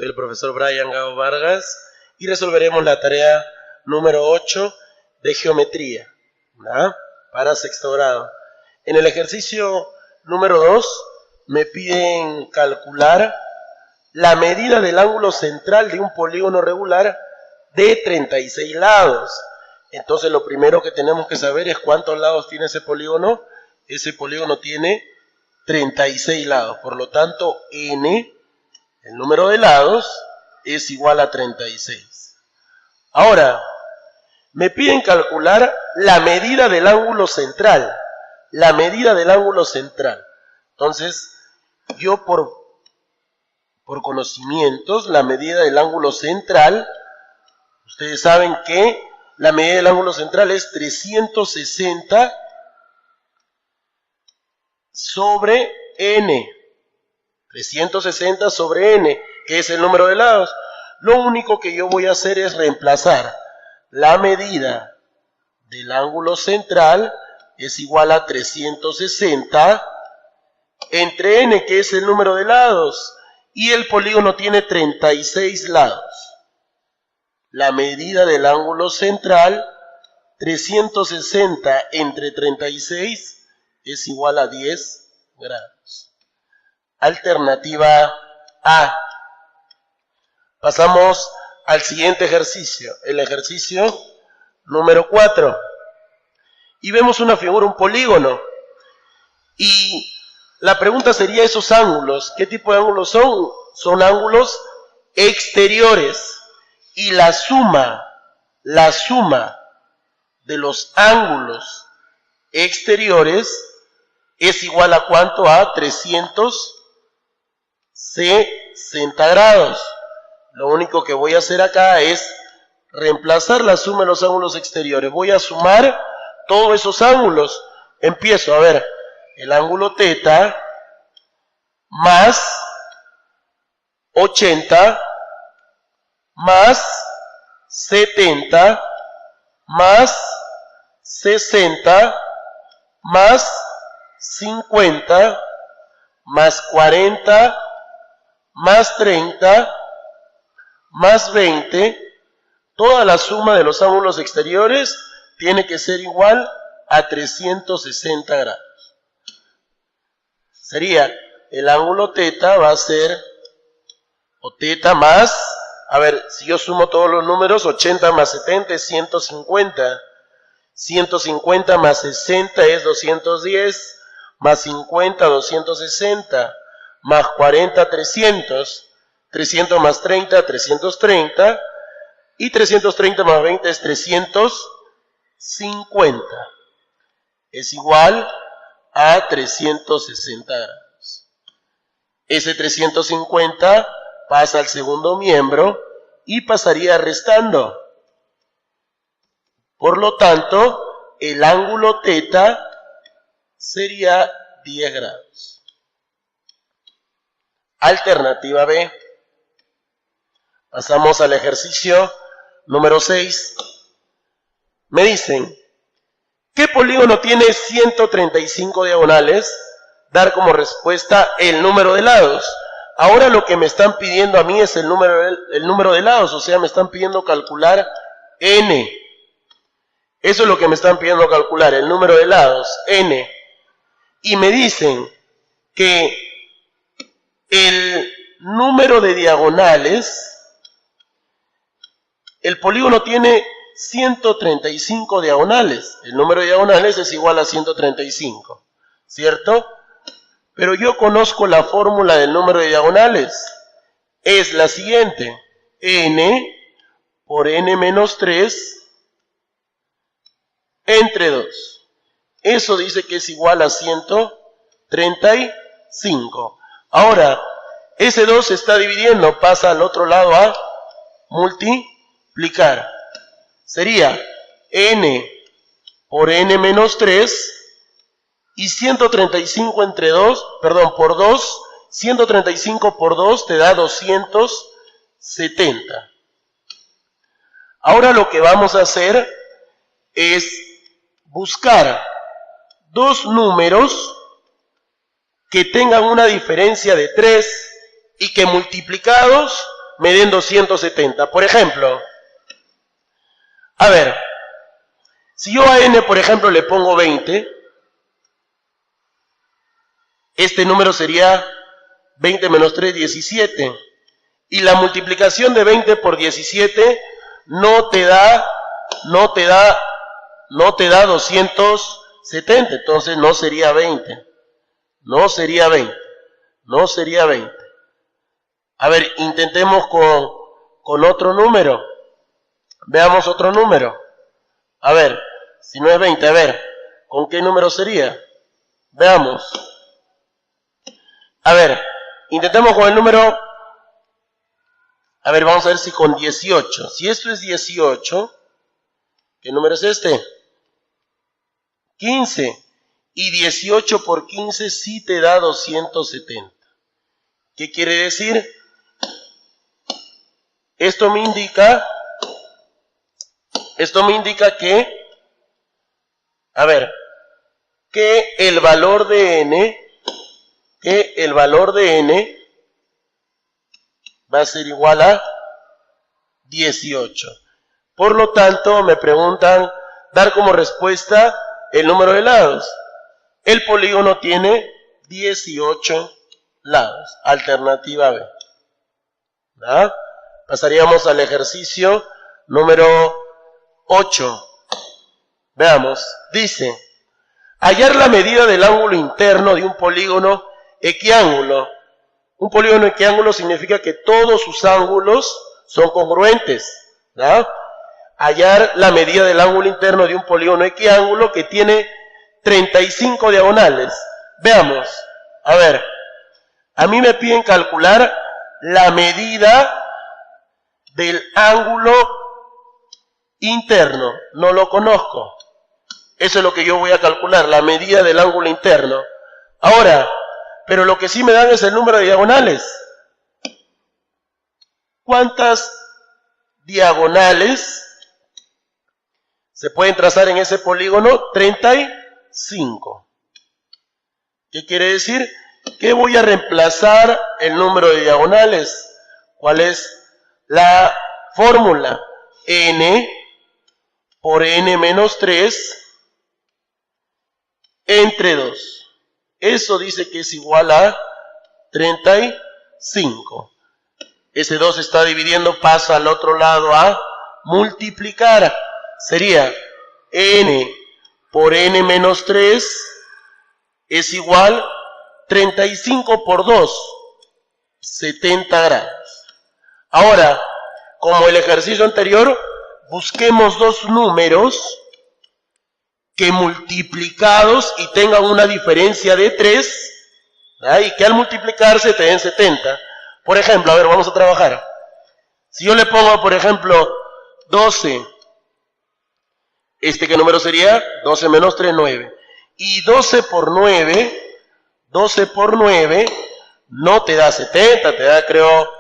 Soy el profesor Brian Gao Vargas y resolveremos la tarea número 8 de geometría, ¿no? Para sexto grado. En el ejercicio número 2 me piden calcular la medida del ángulo central de un polígono regular de 36 lados. Entonces lo primero que tenemos que saber es cuántos lados tiene ese polígono. Ese polígono tiene 36 lados, por lo tanto n, el número de lados, es igual a 36. Ahora, me piden calcular la medida del ángulo central. La medida del ángulo central. Entonces, yo por conocimientos, la medida del ángulo central, ustedes saben que la medida del ángulo central es 360 sobre n. 360 sobre n, que es el número de lados. Lo único que yo voy a hacer es reemplazar la medida del ángulo central es igual a 360 entre n, que es el número de lados, y el polígono tiene 36 lados. La medida del ángulo central, 360 entre 36, es igual a 10 grados. Alternativa A. Pasamos al siguiente ejercicio, el ejercicio número 4. Y vemos una figura, un polígono. Y la pregunta sería esos ángulos. ¿Qué tipo de ángulos son? Son ángulos exteriores. Y la suma de los ángulos exteriores es igual a ¿cuánto? A 360 grados. Lo único que voy a hacer acá es reemplazar la suma de los ángulos exteriores. Voy a sumar todos esos ángulos. Empiezo a ver el ángulo teta más 80 más 70 más 60 más 50 más 40 más 30 más 20. Toda la suma de los ángulos exteriores tiene que ser igual a 360 grados. Sería, el ángulo teta va a ser, o teta más, a ver, si yo sumo todos los números, 80 más 70 es 150. 150 más 60 es 210, más 50, 260, más 40, 300. 300 más 30, 330, y 330 más 20 es 350. Es igual a 360 grados. Ese 350 pasa al segundo miembro y pasaría restando. Por lo tanto, el ángulo teta sería 10 grados. Alternativa B. Pasamos al ejercicio número 6. Me dicen, ¿qué polígono tiene 135 diagonales? Dar como respuesta el número de lados. Ahora lo que me están pidiendo a mí es el número de lados, o sea, me están pidiendo calcular n. Eso es lo que me están pidiendo calcular, el número de lados, n. Y me dicen que el número de diagonales, el polígono tiene 135 diagonales. El número de diagonales es igual a 135, ¿cierto? Pero yo conozco la fórmula del número de diagonales. Es la siguiente. N por n menos 3 entre 2. Eso dice que es igual a 135. Ahora, ese 2 se está dividiendo, pasa al otro lado a multiplicar. Sería n por n menos 3 y 135 entre 2, perdón, por 2, 135 por 2 te da 270. Ahora lo que vamos a hacer es buscar dos números que tengan una diferencia de 3 y que multiplicados me den 270. Por ejemplo, a ver, si yo a n, por ejemplo, le pongo 20, este número sería 20 menos 3, 17. Y la multiplicación de 20 por 17 no te da 270. Entonces no sería 20. No sería 20. No sería 20. A ver, intentemos con otro número. Veamos otro número. A ver, si no es 20, a ver, ¿con qué número sería? Veamos. A ver, intentemos con el número... A ver, vamos a ver si con 18. Si esto es 18, ¿qué número es este? 15. Y 18 por 15 sí te da 270. ¿Qué quiere decir? Esto me indica que, a ver, que el valor de n, va a ser igual a 18. Por lo tanto, me preguntan dar como respuesta el número de lados. El polígono tiene 18 lados. Alternativa B. ¿Ah? Pasaríamos al ejercicio número 8. Veamos. Dice, hallar la medida del ángulo interno de un polígono equiángulo. Un polígono equiángulo significa que todos sus ángulos son congruentes. ¿No? Hallar la medida del ángulo interno de un polígono equiángulo que tiene 35 diagonales. Veamos. A ver. A mí me piden calcular la medida del ángulo interno. No lo conozco. Eso es lo que yo voy a calcular, la medida del ángulo interno. Ahora, pero lo que sí me dan es el número de diagonales. ¿Cuántas diagonales se pueden trazar en ese polígono? 35. ¿Qué quiere decir? Que voy a reemplazar el número de diagonales. ¿Cuál es la fórmula? N por n menos 3 entre 2. Eso dice que es igual a 35. Ese 2 está dividiendo, pasa al otro lado a multiplicar. Sería n por n menos 3 es igual 35 por 2, 70 grados. Ahora, como el ejercicio anterior, busquemos dos números que multiplicados y tengan una diferencia de 3, y que al multiplicarse te den 70. Por ejemplo, a ver, vamos a trabajar. Si yo le pongo, por ejemplo, 12, ¿qué número sería? 12 menos 3, 9. Y 12 por 9 no te da 70, te da, creo,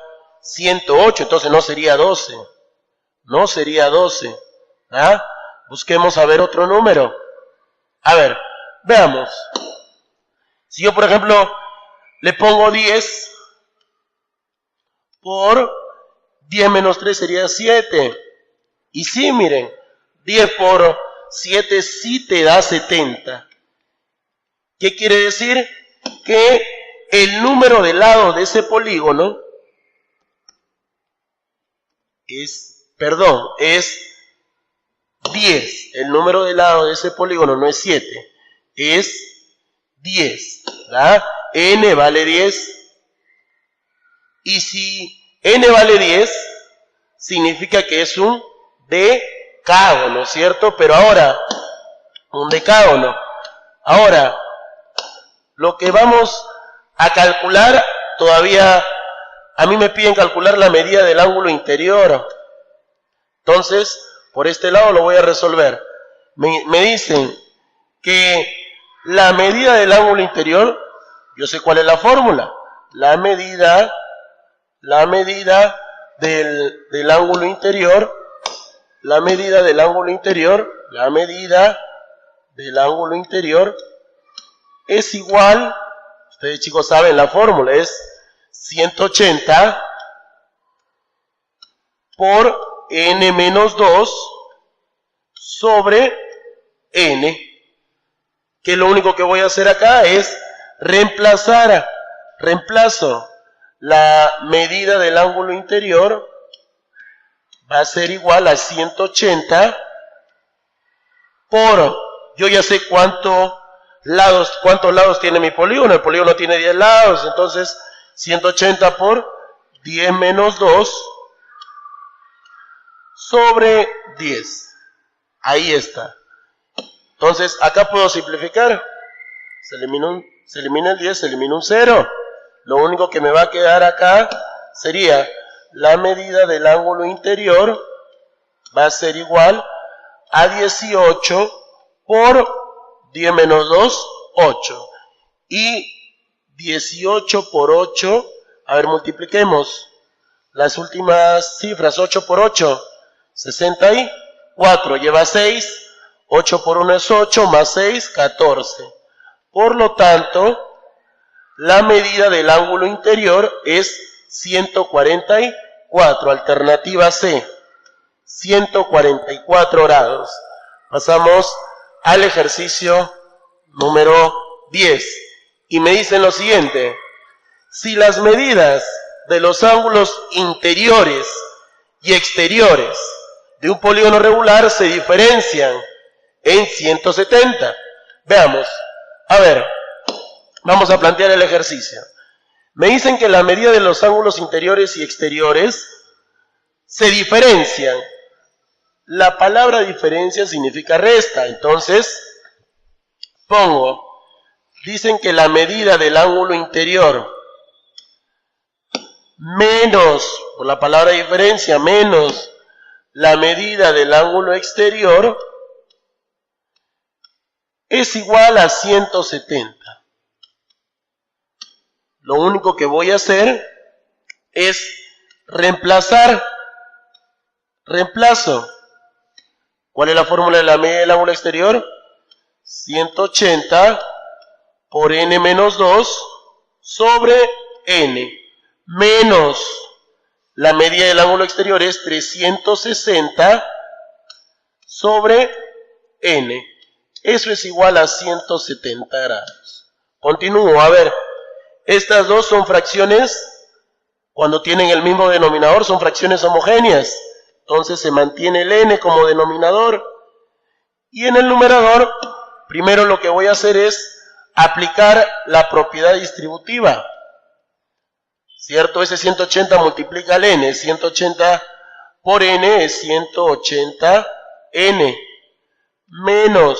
108, entonces no sería 12. No sería 12. Busquemos a ver otro número. A ver, veamos. Si yo, por ejemplo, le pongo 10, por 10 menos 3 sería 7. Y sí, miren, 10 por 7 sí te da 70. ¿Qué quiere decir? Que el número de lados de ese polígono es 10. El número de lados de ese polígono no es 7, es 10. ¿Verdad? N vale 10. Y si N vale 10, significa que es un decágono, ¿cierto? Pero ahora, un decágono. Ahora, lo que vamos a calcular, todavía a mí me piden calcular la medida del ángulo interior. Entonces, por este lado lo voy a resolver. Me dicen que la medida del ángulo interior, yo sé cuál es la fórmula. La medida del ángulo interior, la medida del ángulo interior es igual, ustedes chicos saben la fórmula, es 180 por n menos 2 sobre n, que lo único que voy a hacer acá es reemplazo la medida del ángulo interior, va a ser igual a 180 por, yo ya sé cuántos lados tiene mi polígono. El polígono tiene 10 lados, entonces 180 por 10 menos 2 sobre 10. Ahí está. Entonces, acá puedo simplificar. Se elimina el 10, se elimina un 0. Lo único que me va a quedar acá sería la medida del ángulo interior, va a ser igual a 18 por 10 menos 2, 8. Y 18 por 8, a ver, multipliquemos las últimas cifras. 8 por 8, 64, lleva 6, 8 por 1 es 8, más 6, 14. Por lo tanto, la medida del ángulo interior es 144, alternativa C, 144 grados. Pasamos al ejercicio número 10. Y me dicen lo siguiente: si las medidas de los ángulos interiores y exteriores de un polígono regular se diferencian en 170. Veamos. A ver, vamos a plantear el ejercicio. Me dicen que la medida de los ángulos interiores y exteriores se diferencian. La palabra diferencia significa resta, entonces pongo, dicen que la medida del ángulo interior menos, por la palabra diferencia, menos la medida del ángulo exterior es igual a 170. Lo único que voy a hacer es reemplazo. ¿Cuál es la fórmula de la medida del ángulo exterior? 180 por n menos 2 sobre n, menos la medida del ángulo exterior es 360 sobre n. Eso es igual a 170 grados. Continúo, a ver. Estas dos son fracciones, cuando tienen el mismo denominador, son fracciones homogéneas. Entonces se mantiene el n como denominador. Y en el numerador, primero lo que voy a hacer es aplicar la propiedad distributiva. ¿Cierto? Ese 180 multiplica el n. 180 por n es 180n. Menos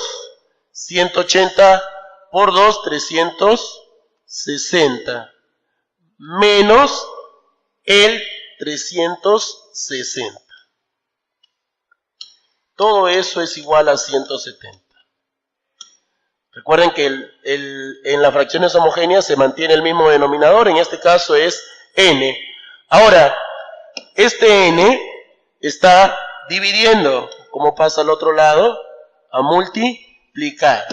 180 por 2, 360. Menos el 360. Todo eso es igual a 170. Recuerden que en las fracciones homogéneas se mantiene el mismo denominador, en este caso es n. Ahora, este n está dividiendo, como pasa al otro lado, a multiplicar.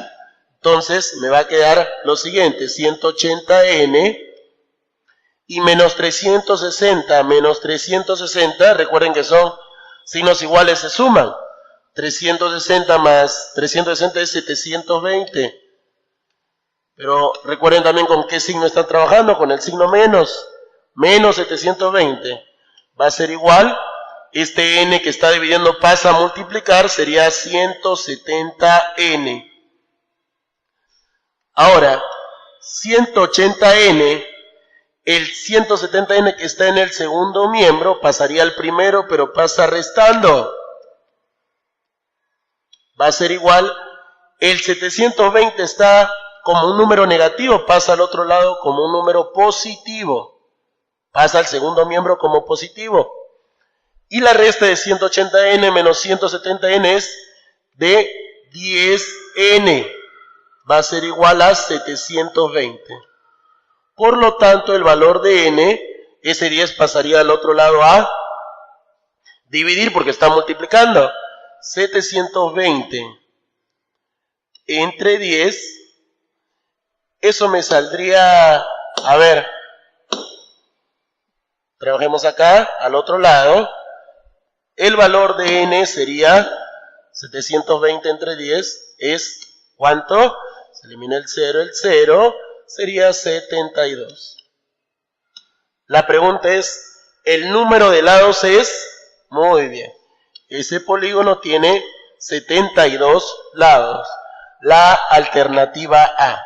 Entonces me va a quedar lo siguiente, 180n y menos 360, recuerden que son signos iguales, se suman. 360 más 360 es 720. Pero recuerden también con qué signo están trabajando, con el signo menos. Menos 720 va a ser igual, este n que está dividiendo pasa a multiplicar, sería 170n. Ahora, 180n, el 170n que está en el segundo miembro pasaría al primero, pero pasa restando. Va a ser igual, el 720 está como un número negativo, pasa al otro lado como un número positivo. Pasa al segundo miembro como positivo. Y la resta de 180n menos 170n es de 10n. Va a ser igual a 720. Por lo tanto, el valor de n, ese 10 pasaría al otro lado a dividir porque está multiplicando. 720 entre 10, eso me saldría, a ver, trabajemos acá, al otro lado, El valor de n sería 720 entre 10 es ¿cuánto? Se elimina el 0 sería 72. La pregunta es, ¿el número de lados es? Muy bien. Ese polígono tiene 72 lados. La alternativa A.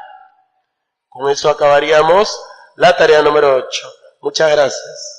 Con eso acabaríamos la tarea número 8. Muchas gracias.